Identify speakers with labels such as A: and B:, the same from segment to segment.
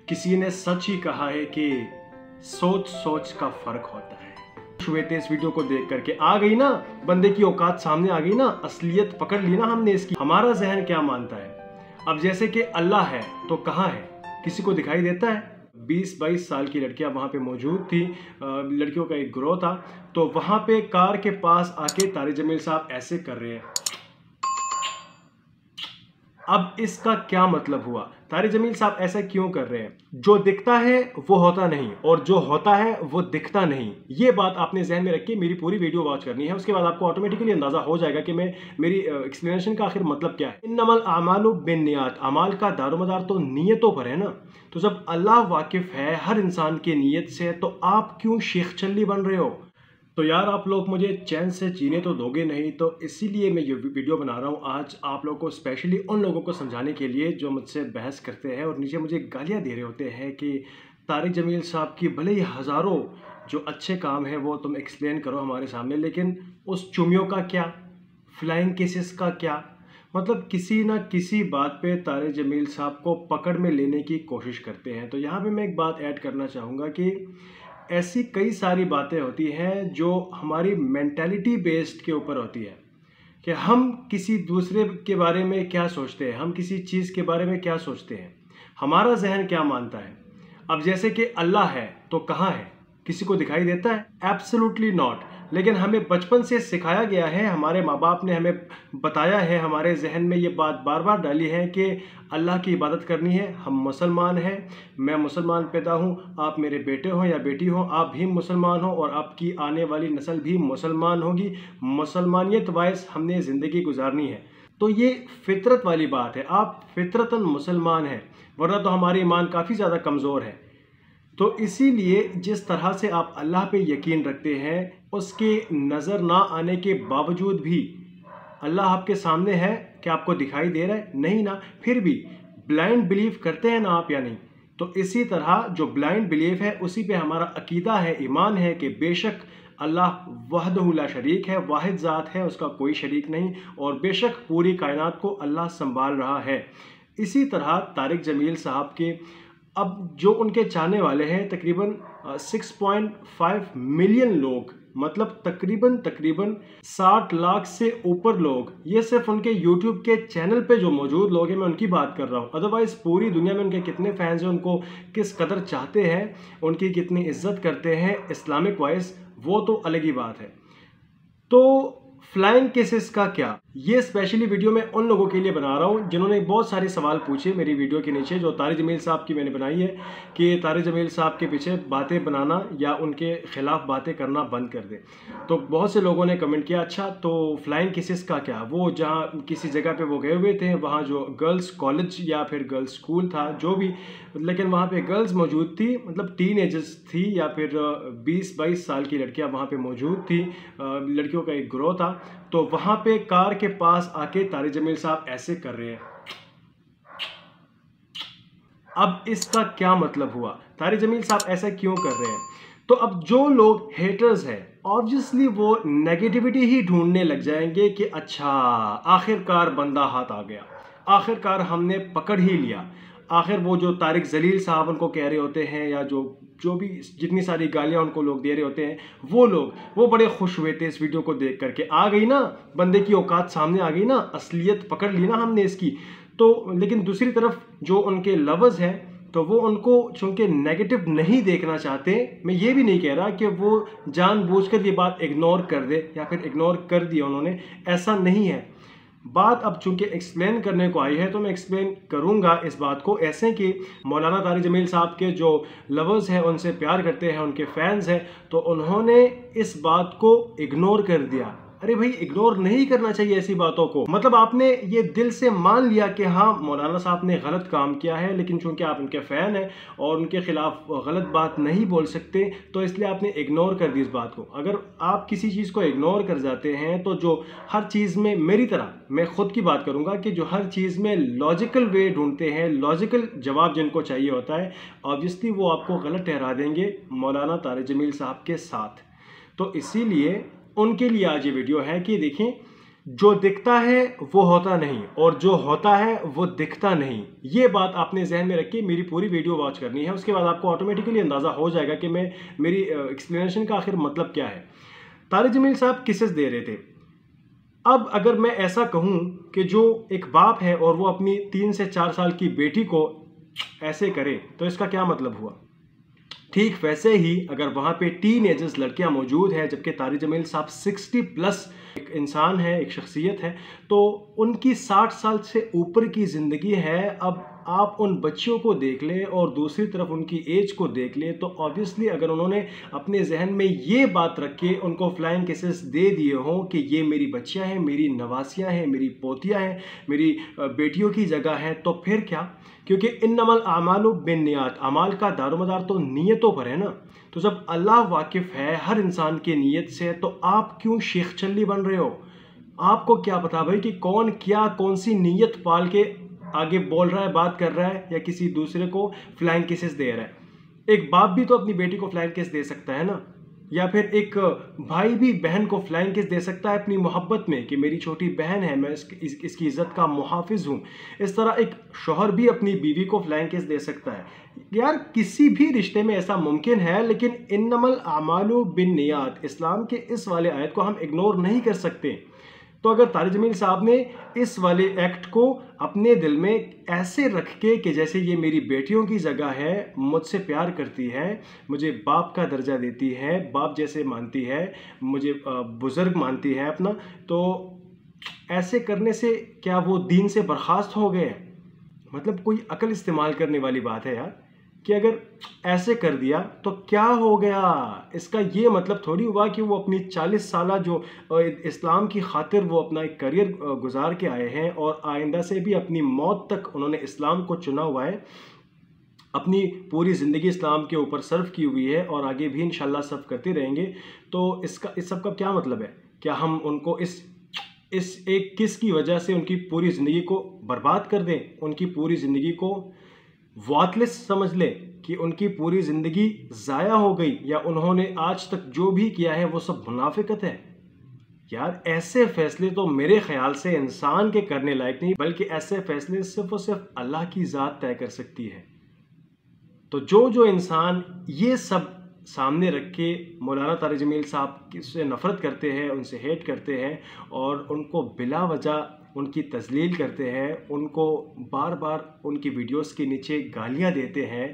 A: किसी ने सच ही कहा है कि सोच सोच का फर्क होता है। शुरुआत इस वीडियो को देख करके आ गई ना, बंदे की औकात सामने आ गई ना, असलियत पकड़ ली ना हमने इसकी। हमारा जहन क्या मानता है। अब जैसे कि अल्लाह है तो कहाँ है, किसी को दिखाई देता है। 20-22 साल की लड़कियां वहां पे मौजूद थी, लड़कियों का एक ग्रोह था, तो वहां पे कार के पास आके तारिक जमील साहब ऐसे कर रहे हैं। अब इसका क्या मतलब हुआ, तारिक जमील साहब ऐसा क्यों कर रहे हैं। जो दिखता है वो होता नहीं और जो होता है वो दिखता नहीं। ये बात आपने जहन में रख के मेरी पूरी वीडियो वॉच करनी है, उसके बाद आपको ऑटोमेटिकली अंदाजा हो जाएगा कि मेरी एक्सप्लेनेशन का आखिर मतलब क्या है। इन्नमल आमालु बिन्नियात, अमाल का दारोमदार तो नीयतों पर है ना। तो जब अल्लाह वाकिफ है हर इंसान की नीयत से, तो आप क्यों शेख चल्ली बन रहे हो। तो यार आप लोग मुझे चैन से जीने तो दोगे नहीं, तो इसीलिए मैं ये वीडियो बना रहा हूँ आज आप लोगों को, स्पेशली उन लोगों को समझाने के लिए जो मुझसे बहस करते हैं और नीचे मुझे गालियाँ दे रहे होते हैं कि तारिक जमील साहब की भले ही हज़ारों जो अच्छे काम है वो तुम एक्सप्लेन करो हमारे सामने, लेकिन उस चुमियों का क्या, फ्लाइंग केसेस का क्या। मतलब किसी ना किसी बात पे तारिक जमील साहब को पकड़ में लेने की कोशिश करते हैं। तो यहाँ पे मैं एक बात ऐड करना चाहूँगा कि ऐसी कई सारी बातें होती हैं जो हमारी मेंटालिटी बेस्ड के ऊपर होती है कि हम किसी दूसरे के बारे में क्या सोचते हैं, हम किसी चीज़ के बारे में क्या सोचते हैं, हमारा जहन क्या मानता है। अब जैसे कि अल्लाह है तो कहाँ है, किसी को दिखाई देता है। Absolutely not. लेकिन हमें बचपन से सिखाया गया है, हमारे माँ बाप ने हमें बताया है, हमारे जहन में ये बात बार बार डाली है कि अल्लाह की इबादत करनी है। हम मुसलमान हैं, मैं मुसलमान पैदा हूँ, आप मेरे बेटे हो या बेटी हो, आप भी मुसलमान हो और आपकी आने वाली नस्ल भी मुसलमान होगी। मुसलमानियत वाइज हमने ज़िंदगी गुजारनी है। तो ये फितरत वाली बात है, आप फितरतन मुसलमान हैं, वरना तो हमारे ईमान काफ़ी ज़्यादा कमज़ोर है। तो इसीलिए जिस तरह से आप अल्लाह पे यकीन रखते हैं, उसके नज़र ना आने के बावजूद भी अल्लाह आपके सामने है, कि आपको दिखाई दे रहा है नहीं ना, फिर भी ब्लाइंड बिलीव करते हैं ना आप या नहीं। तो इसी तरह जो ब्लाइंड बिलीव है उसी पे हमारा अकीदा है, ईमान है कि बेशक अल्लाह वहदहु ला शरीक है, वाहिद ज़ात है, उसका कोई शरीक नहीं, और बेशक पूरी कायनात को अल्लाह संभाल रहा है। इसी तरह तारिक जमील साहब के अब जो उनके चाहने वाले हैं तकरीबन 6.5 मिलियन लोग, मतलब तकरीबन 60 लाख से ऊपर लोग, ये सिर्फ उनके YouTube के चैनल पे जो मौजूद लोग हैं मैं उनकी बात कर रहा हूँ। अदरवाइज़ पूरी दुनिया में उनके कितने फैंस हैं, उनको किस कदर चाहते हैं, उनकी कितनी इज्जत करते हैं इस्लामिक वाइज, वो तो अलग ही बात है। तो फ्लाइंग केसेस का क्या, ये स्पेशली वीडियो मैं उन लोगों के लिए बना रहा हूँ जिन्होंने बहुत सारे सवाल पूछे मेरी वीडियो के नीचे, जो तारिक जमील साहब की मैंने बनाई है कि तारिक जमील साहब के पीछे बातें बनाना या उनके खिलाफ बातें करना बंद कर दे। तो बहुत से लोगों ने कमेंट किया, अच्छा तो फ्लाइंग केसेस का क्या, वो जहाँ किसी जगह पे वो गए हुए थे, वहाँ जो गर्ल्स कॉलेज या फिर गर्ल्स स्कूल था जो भी, लेकिन वहाँ पे गर्ल्स मौजूद थी, मतलब टीन एजर्स थी या फिर 20-22 साल की लड़कियाँ वहाँ पे मौजूद थी, लड़कियों का एक ग्रोह था, तो वहाँ पे कार के पास आके तारिक जमील साहब ऐसे कर रहे हैं। अब इसका क्या मतलब हुआ, तारिक जमील साहब ऐसा क्यों कर रहे हैं। तो अब जो लोग हेटर्स हैं ऑब्वियसली वो नेगेटिविटी ही ढूंढने लग जाएंगे कि अच्छा आखिरकार बंदा हाथ आ गया, आखिरकार हमने पकड़ ही लिया। आखिर वो जो तारिक जलील साहब उनको कह रहे होते हैं या जो भी जितनी सारी गालियां उनको लोग दे रहे होते हैं, वो बड़े खुश हुए थे इस वीडियो को देख करके। आ गई ना, बंदे की औकात सामने आ गई ना, असलियत पकड़ ली ना हमने इसकी। तो लेकिन दूसरी तरफ जो उनके लवर्स हैं, तो वो उनको चूंकि नेगेटिव नहीं देखना चाहते, मैं ये भी नहीं कह रहा कि वो जानबूझकर ये बात इग्नोर कर दे या फिर इग्नोर कर दिया उन्होंने, ऐसा नहीं है। बात अब चूंकि एक्सप्लेन करने को आई है तो मैं एक्सप्लेन करूंगा इस बात को ऐसे कि मौलाना तारिक जमील साहब के जो लवर्स हैं, उनसे प्यार करते हैं, उनके फैंस हैं, तो उन्होंने इस बात को इग्नोर कर दिया। अरे भाई इग्नोर नहीं करना चाहिए ऐसी बातों को। मतलब आपने ये दिल से मान लिया कि हाँ मौलाना साहब ने गलत काम किया है, लेकिन चूंकि आप उनके फ़ैन हैं और उनके खिलाफ गलत बात नहीं बोल सकते, तो इसलिए आपने इग्नोर कर दी इस बात को। अगर आप किसी चीज़ को इग्नोर कर जाते हैं तो जो हर चीज़ में, मेरी तरह मैं खुद की बात करूँगा कि जो हर चीज़ में लॉजिकल वे ढूंढते हैं, लॉजिकल जवाब जिनको चाहिए होता है, ऑब्वियसली वो आपको गलत ठहरा देंगे मौलाना तारिक जमील साहब के साथ। तो इसीलिए उनके लिए आज ये वीडियो है कि देखें जो दिखता है वो होता नहीं और जो होता है वो दिखता नहीं। ये बात आपने जहन में रख के मेरी पूरी वीडियो वॉच करनी है। उसके बाद आपको ऑटोमेटिकली अंदाज़ा हो जाएगा कि मेरी एक्सप्लेनेशन का आखिर मतलब क्या है। तारिक जमील साहब किसेस दे रहे थे। अब अगर मैं ऐसा कहूं कि जो एक बाप है और वो अपनी 3 से 4 साल की बेटी को ऐसे करे तो इसका क्या मतलब हुआ। ठीक वैसे ही अगर वहाँ पे टीन एजर्स लड़कियाँ मौजूद हैं, जबकि तारिक जमील साहब 60 प्लस एक इंसान है, एक शख्सियत है, तो उनकी 60 साल से ऊपर की ज़िंदगी है। अब आप उन बच्चियों को देख लें और दूसरी तरफ उनकी एज को देख लें तो ऑब्वियसली अगर उन्होंने अपने जहन में ये बात रख के उनको फ्लाइंग किसेस दे दिए हों कि ये मेरी बच्चियां हैं, मेरी नवासियां हैं, मेरी पोतियां हैं, मेरी बेटियों की जगह है, तो फिर क्या। क्योंकि इन्नमल आमालु बिन्नियात, अमाल का दारोमदार तो नीयतों पर है ना। तो जब अल्लाह वाकिफ़ है हर इंसान की नीयत से, तो आप क्यों शेख चल्ली बन रहे हो। आपको क्या पता भाई कि कौन क्या कौन सी नीयत पाल के आगे बोल रहा है, बात कर रहा है, या किसी दूसरे को फ्लाइंग किसेस दे रहा है। एक बाप भी तो अपनी बेटी को फ्लाइंग किस दे सकता है ना, या फिर एक भाई भी बहन को फ्लाइंग किस दे सकता है अपनी मोहब्बत में कि मेरी छोटी बहन है, मैं इसकी इज्जत का मुहाफिज हूँ। इस तरह एक शौहर भी अपनी बीवी को फ्लाइंग किस दे सकता है। यार किसी भी रिश्ते में ऐसा मुमकिन है, लेकिन इन्नमल आमालु बिन्नियात, इस्लाम के इस वाले आयत को हम इग्नोर नहीं कर सकते। तो अगर तारिक जमील साहब ने इस वाले एक्ट को अपने दिल में ऐसे रख के कि जैसे ये मेरी बेटियों की जगह है, मुझसे प्यार करती है, मुझे बाप का दर्जा देती है, बाप जैसे मानती है, मुझे बुज़ुर्ग मानती है अपना, तो ऐसे करने से क्या वो दीन से बर्खास्त हो गए। मतलब कोई अकल इस्तेमाल करने वाली बात है यार, कि अगर ऐसे कर दिया तो क्या हो गया। इसका ये मतलब थोड़ी हुआ कि वो अपनी 40 साल जो इस्लाम की खातिर वो अपना एक करियर गुजार के आए हैं और आइंदा से भी अपनी मौत तक उन्होंने इस्लाम को चुना हुआ है, अपनी पूरी ज़िंदगी इस्लाम के ऊपर सर्व की हुई है और आगे भी इंशाल्लाह सर्व करते रहेंगे। तो इस सब का क्या मतलब है। क्या हम उनको इस एक किस की वजह से उनकी पूरी ज़िंदगी को बर्बाद कर दें, उनकी पूरी ज़िंदगी को वातलेस समझ ले कि उनकी पूरी ज़िंदगी ज़ाया हो गई, या उन्होंने आज तक जो भी किया है वो सब मुनाफिकत है। यार ऐसे फैसले तो मेरे ख्याल से इंसान के करने लायक नहीं, बल्कि ऐसे फैसले सिर्फ और सिर्फ अल्लाह की ज़ात तय कर सकती है। तो जो इंसान ये सब सामने रख के मौलाना तारिक जमील साहब से नफ़रत करते हैं, उनसे हेट करते हैं और उनको बिला वजह उनकी तजलील करते हैं, उनको बार बार उनकी वीडियोस के नीचे गालियां देते हैं,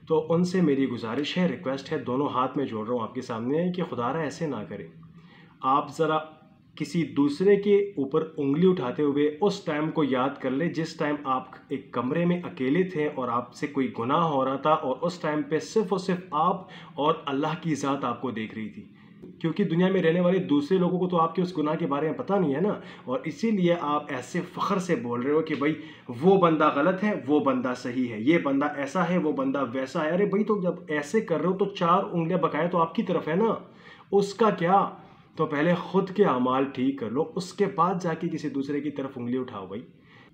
A: तो उनसे मेरी गुजारिश है, रिक्वेस्ट है, दोनों हाथ में जोड़ रहा हूँ आपके सामने कि खुदारा ऐसे ना करें। आप ज़रा किसी दूसरे के ऊपर उंगली उठाते हुए उस टाइम को याद कर ले जिस टाइम आप एक कमरे में अकेले थे और आपसे कोई गुनाह हो रहा था, और उस टाइम पे सिर्फ और सिर्फ आप और अल्लाह की ज़ात आपको देख रही थी। क्योंकि दुनिया में रहने वाले दूसरे लोगों को तो आपके उस गुनाह के बारे में पता नहीं है ना, और इसीलिए आप ऐसे फ़ख्र से बोल रहे हो कि भाई वो बंदा गलत है, वो बंदा सही है, ये बंदा ऐसा है, वो बंदा वैसा है। अरे भाई तो जब ऐसे कर रहे हो तो 4 उंगलियां बकाया तो आपकी तरफ है ना, उसका क्या। तो पहले खुद के अमाल ठीक कर लो, उसके बाद जाके किसी दूसरे की तरफ उंगली उठाओ भाई।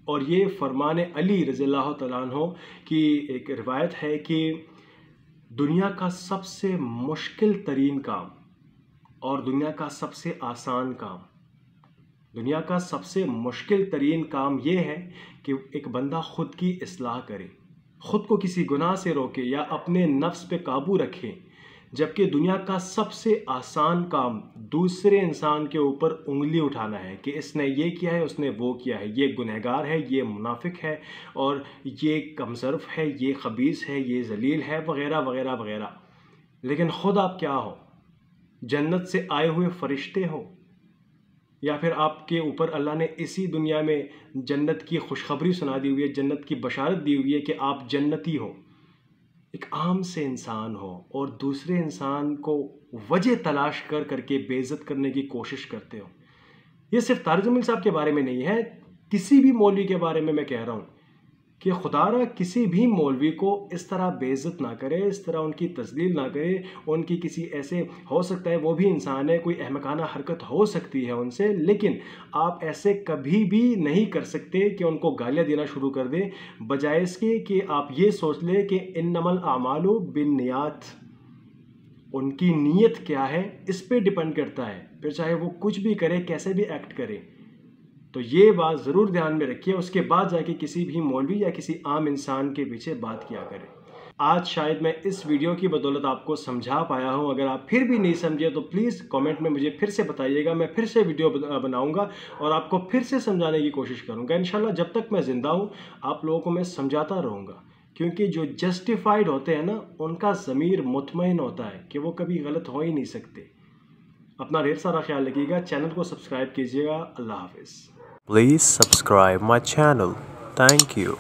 A: और ये फरमान अली रज़ियल्लाहु तआला अन्हु की एक रिवायत है कि दुनिया का सबसे मुश्किल तरीन काम और दुनिया का सबसे आसान काम, दुनिया का सबसे मुश्किल तरीन काम ये है कि एक बंदा खुद की इस्लाह करे, खुद को किसी गुनाह से रोके या अपने नफ्स पे काबू रखे। जबकि दुनिया का सबसे आसान काम दूसरे इंसान के ऊपर उंगली उठाना है कि इसने ये किया है, उसने वो किया है, ये गुनहगार है, ये मुनाफिक है, और ये कमज़र्फ है, ये खबीस है, ये जलील है, वगैरह वगैरह वगैरह। लेकिन ख़ुद आप क्या हो, जन्नत से आए हुए फरिश्ते हो, या फिर आपके ऊपर अल्लाह ने इसी दुनिया में जन्नत की खुशखबरी सुना दी हुई है, जन्नत की बशारत दी हुई है कि आप जन्नती हो। एक आम से इंसान हो और दूसरे इंसान को वजह तलाश कर करके बेइज्जत करने की कोशिश करते हो। ये सिर्फ तारिक जमील साहब के बारे में नहीं है, किसी भी मौलवी के बारे में मैं कह रहा हूँ कि खुदारा किसी भी मौलवी को इस तरह बेइज्जत ना करे, इस तरह उनकी तजलील ना करे। उनकी किसी ऐसे, हो सकता है वो भी इंसान है, कोई अहमकाना हरकत हो सकती है उनसे, लेकिन आप ऐसे कभी भी नहीं कर सकते कि उनको गालियाँ देना शुरू कर दें, बजाय इसके कि आप ये सोच लें कि इन्नमल आमालु बिन्नियात, उनकी नीयत क्या है इस पे डिपेंड करता है। फिर चाहे वो कुछ भी करे, कैसे भी एक्ट करे, तो ये बात ज़रूर ध्यान में रखिए, उसके बाद जाके किसी भी मौलवी या किसी आम इंसान के पीछे बात किया करें। आज शायद मैं इस वीडियो की बदौलत आपको समझा पाया हूं। अगर आप फिर भी नहीं समझे तो प्लीज़ कमेंट में मुझे फिर से बताइएगा, मैं फिर से वीडियो बनाऊंगा और आपको फिर से समझाने की कोशिश करूंगा। इंशाल्लाह जब तक मैं ज़िंदा हूं आप लोगों को मैं समझाता रहूँगा, क्योंकि जो जस्टिफाइड होते हैं ना, उनका ज़मीर मुतमईन होता है कि वो कभी गलत हो ही नहीं सकते। अपना ढेर सारा ख्याल रखिएगा, चैनल को सब्सक्राइब कीजिएगा। अल्लाह हाफिज़।
B: Please subscribe my channel. Thank you.